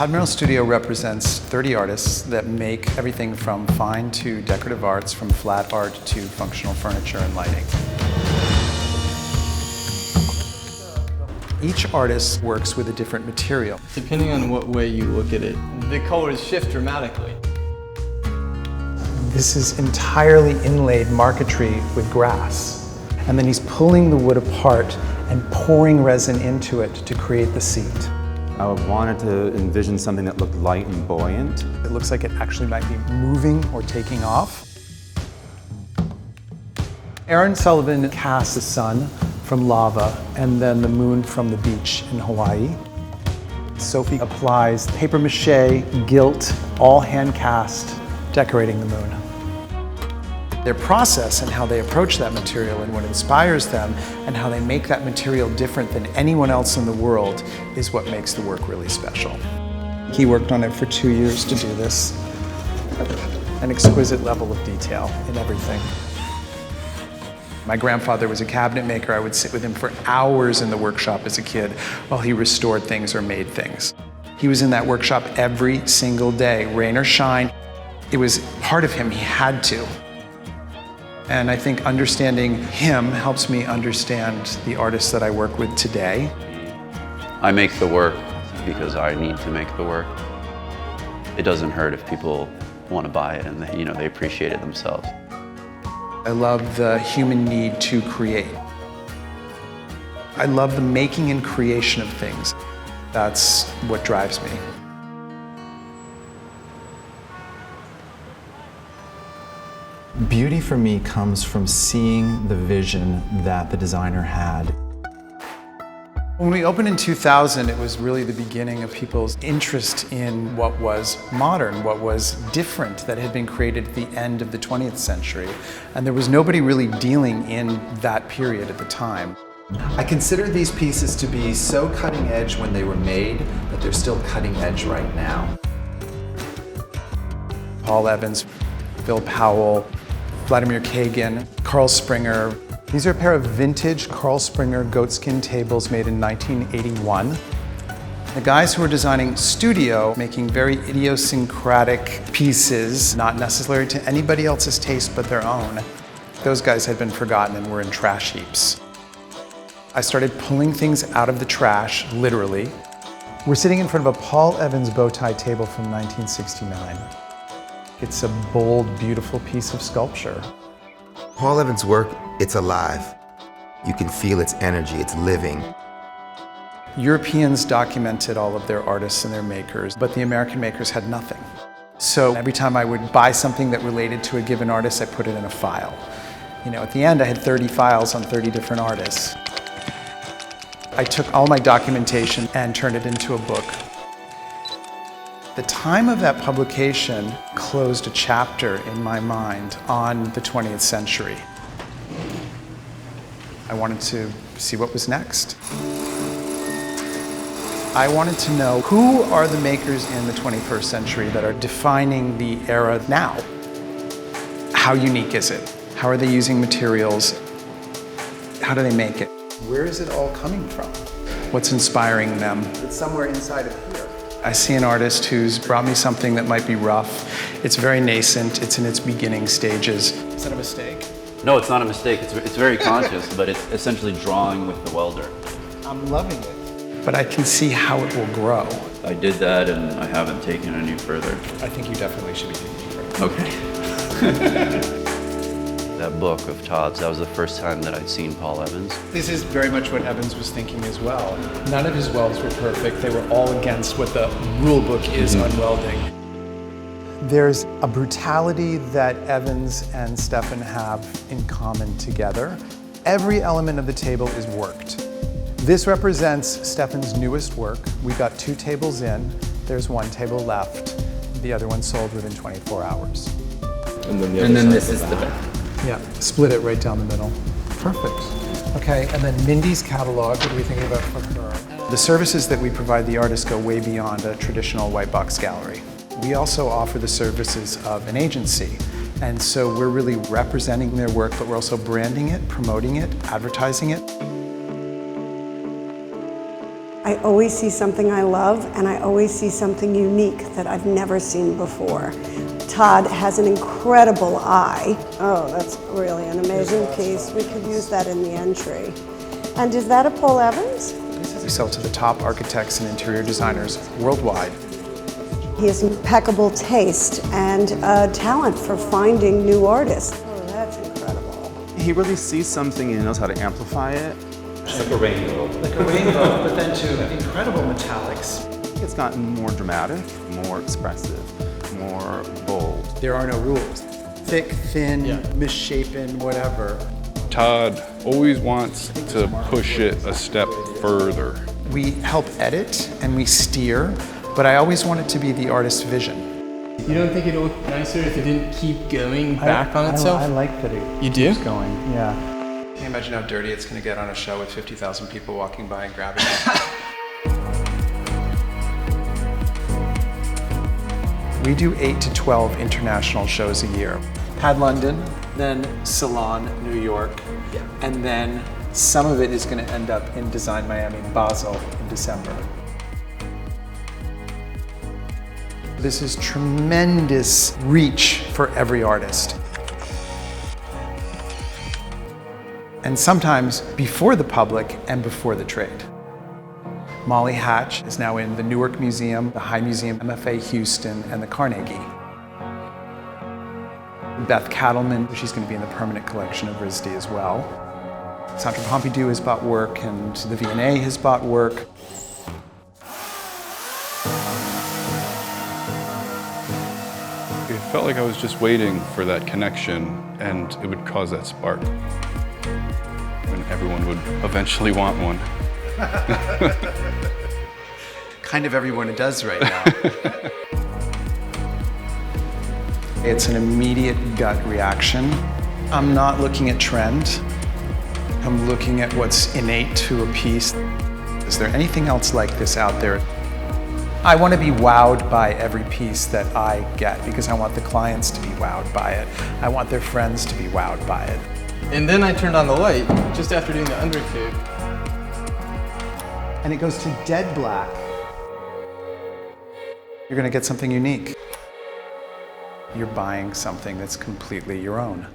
Todd Merrill Studio represents 30 artists that make everything from fine to decorative arts, from flat art to functional furniture and lighting. Each artist works with a different material. Depending on what way you look at it, the colors shift dramatically. This is entirely inlaid marquetry with grass. And then he's pulling the wood apart and pouring resin into it to create the seat. I wanted to envision something that looked light and buoyant. It looks like it actually might be moving or taking off. Aaron Sullivan cast the sun from lava and then the moon from the beach in Hawaii. Sophie applies paper mache, gilt, all hand cast, decorating the moon. Their process and how they approach that material and what inspires them and how they make that material different than anyone else in the world is what makes the work really special. He worked on it for 2 years to do this. An exquisite level of detail in everything. My grandfather was a cabinet maker. I would sit with him for hours in the workshop as a kid while he restored things or made things. He was in that workshop every single day, rain or shine. It was part of him, he had to. And I think understanding him helps me understand the artists that I work with today. I make the work because I need to make the work. It doesn't hurt if people want to buy it and they appreciate it themselves. I love the human need to create. I love the making and creation of things. That's what drives me. Beauty for me comes from seeing the vision that the designer had. When we opened in 2000, it was really the beginning of people's interest in what was modern, what was different, that had been created at the end of the 20th century. And there was nobody really dealing in that period at the time. I consider these pieces to be so cutting edge when they were made that they're still cutting edge right now. Paul Evans, Bill Powell, Vladimir Kagan, Carl Springer. These are a pair of vintage Carl Springer goatskin tables made in 1981. The guys who were designing studio, making very idiosyncratic pieces, not necessarily to anybody else's taste but their own, those guys had been forgotten and were in trash heaps. I started pulling things out of the trash, literally. We're sitting in front of a Paul Evans bow tie table from 1969. It's a bold, beautiful piece of sculpture. Paul Evans' work, it's alive. You can feel its energy, it's living. Europeans documented all of their artists and their makers, but the American makers had nothing. So every time I would buy something that related to a given artist, I put it in a file. At the end, I had 30 files on 30 different artists. I took all my documentation and turned it into a book. The time of that publication closed a chapter in my mind on the 20th century. I wanted to see what was next. I wanted to know who are the makers in the 21st century that are defining the era now? How unique is it? How are they using materials? How do they make it? Where is it all coming from? What's inspiring them? It's somewhere inside of here. I see an artist who's brought me something that might be rough. It's very nascent, it's in its beginning stages. Is that a mistake? No, it's not a mistake. It's very conscious, but it's essentially drawing with the welder. I'm loving it. But I can see how it will grow. I did that and I haven't taken it any further. I think you definitely should be taking it further. Okay. That book of Todd's, that was the first time that I'd seen Paul Evans. This is very much what Evans was thinking as well. None of his welds were perfect. They were all against what the rule book is on welding. There's a brutality that Evans and Stefan have in common together. Every element of the table is worked. This represents Stefan's newest work. We got 2 tables in. There's 1 table left. The other one sold within 24 hours. And then this is the back. Yeah, split it right down the middle. Perfect. Okay, and then Mindy's catalog, what are we thinking about for her? The services that we provide the artists go way beyond a traditional white box gallery. We also offer the services of an agency. And so we're really representing their work, but we're also branding it, promoting it, advertising it. I always see something I love, and I always see something unique that I've never seen before. Todd has an incredible eye. Oh, that's really an amazing piece. We could use that in the entry. And is that a Paul Evans? We sell to the top architects and interior designers worldwide. He has impeccable taste and talent for finding new artists. Oh, that's incredible. He really sees something and he knows how to amplify it. It's like a rainbow. Like a rainbow, but then to incredible metallics. It's gotten more dramatic, more expressive, more bold. There are no rules. Thick, thin, misshapen, whatever. Todd always wants to push it a step further. We help edit and we steer, but I always want it to be the artist's vision. You don't think it would look nicer if it didn't keep going back on itself? I like that it You do? keeps going, yeah. Can you imagine how dirty it's going to get on a show with 50,000 people walking by and grabbing it? We do 8 to 12 international shows a year. Had London, then Salon, New York, and then some of it is going to end up in Design Miami, Basel in December. This is tremendous reach for every artist. And sometimes before the public and before the trade. Molly Hatch is now in the Newark Museum, the High Museum, MFA Houston, and the Carnegie. BETH KATLEMAN, she's going to be in the permanent collection of RISD as well. Centre Pompidou has bought work, and the V&A has bought work. It felt like I was just waiting for that connection, and it would cause that spark. And everyone would eventually want one. Kind of everyone does right now. It's an immediate gut reaction. I'm not looking at trend. I'm looking at what's innate to a piece. Is there anything else like this out there? I want to be wowed by every piece that I get because I want the clients to be wowed by it. I want their friends to be wowed by it. And then I turned on the light just after doing the undercoat. And it goes to dead black. You're going to get something unique. You're buying something that's completely your own.